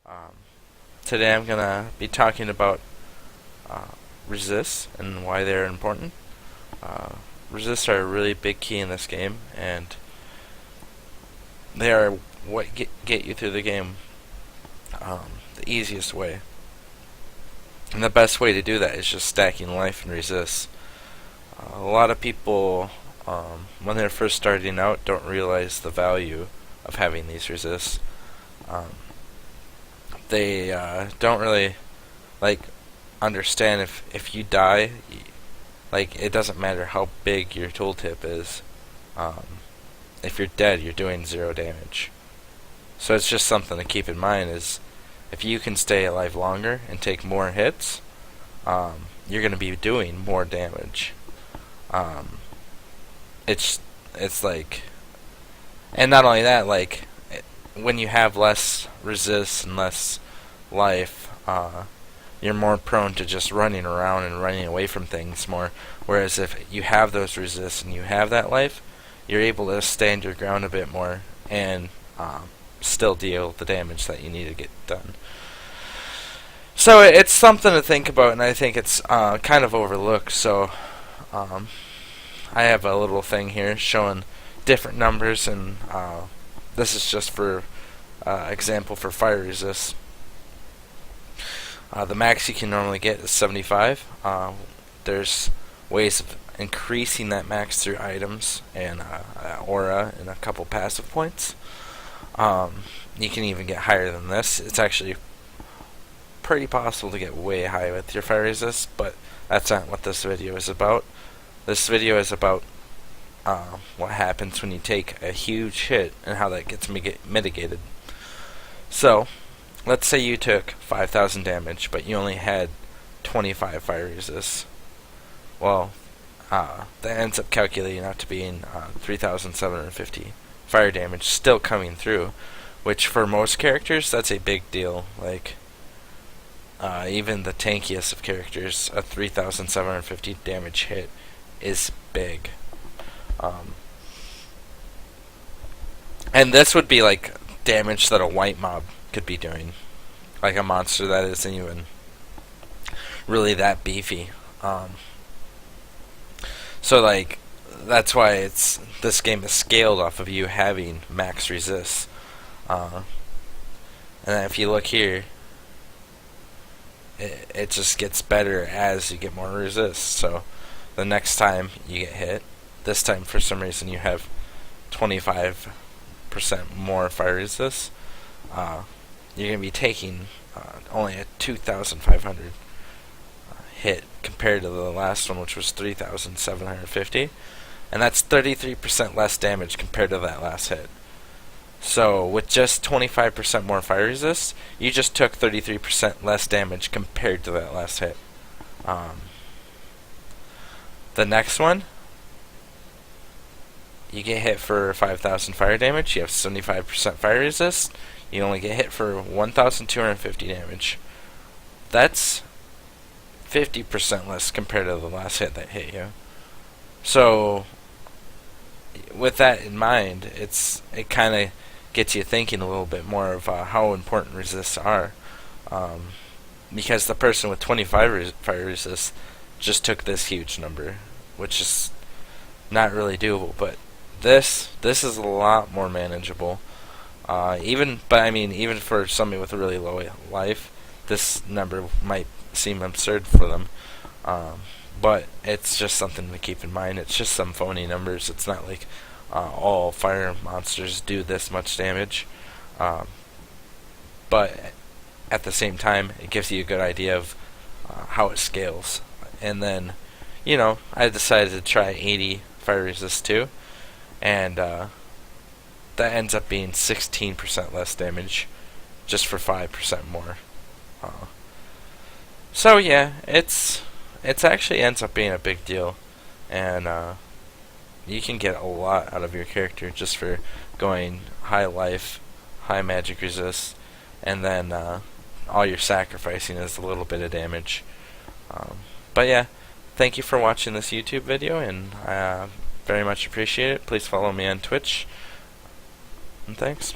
Um, Today I'm gonna be talking about uh, resists and why they're important. Uh, Resists are a really big key in this game, and they are what get you through the game the easiest way. And the best way to do that is just stacking life and resists. A lot of people, when they're first starting out, don't realize the value of having these resists. Um, they don't really like understand if you die, like it doesn't matter how big your tooltip is. Um, if you're dead, you're doing 0 damage. So it's just something to keep in mind is if you can stay alive longer and take more hits, you're going to be doing more damage. Um, it's like, and not only that, like when you have less resist and less life, you're more prone to just running around and running away from things more. Whereas if you have those resists and you have that life, you're able to stand your ground a bit more and still deal the damage that you need to get done. So it's something to think about, and I think it's kind of overlooked. So I have a little thing here showing different numbers, and this is just for example for fire resist. The max you can normally get is 75. There's ways of increasing that max through items and aura and a couple passive points. You can even get higher than this. It's actually pretty possible to get way high with your fire resist, but that's not what this video is about. This video is about what happens when you take a huge hit and how that gets mitigated. So, let's say you took 5,000 damage, but you only had 25 fire resists. Well, that ends up calculating out to being 3,750 fire damage still coming through, which for most characters, that's a big deal. Like, even the tankiest of characters, a 3,750 damage hit is big. And this would be like damage that a white mob could be doing. Like a monster that isn't even really that beefy. So like that's why this game is scaled off of you having max resist. And then if you look here, it just gets better as you get more resist. So the next time you get hit, this time for some reason you have 25% more fire resist, you're going to be taking only a 2,500 hit compared to the last one, which was 3,750, and that's 33% less damage compared to that last hit. So with just 25% more fire resist, you just took 33% less damage compared to that last hit. The next one, you get hit for 5,000 fire damage, you have 75% fire resist, you only get hit for 1,250 damage. That's 50% less compared to the last hit that hit you. So, with that in mind, it kind of gets you thinking a little bit more of how important resists are. Because the person with 25 fire resist just took this huge number, which is not really doable, but this is a lot more manageable. Even for somebody with a really low life, this number might seem absurd for them. But it's just something to keep in mind. It's just some phony numbers. It's not like all fire monsters do this much damage. But at the same time, it gives you a good idea of how it scales. And then, I decided to try 80 fire resist too. And that ends up being 16% less damage, just for 5% more. So yeah, it's actually ends up being a big deal, and you can get a lot out of your character just for going high life, high magic resist, and then all you're sacrificing is a little bit of damage. But yeah, thank you for watching this YouTube video, and I very much appreciate it. Please follow me on Twitch, and thanks.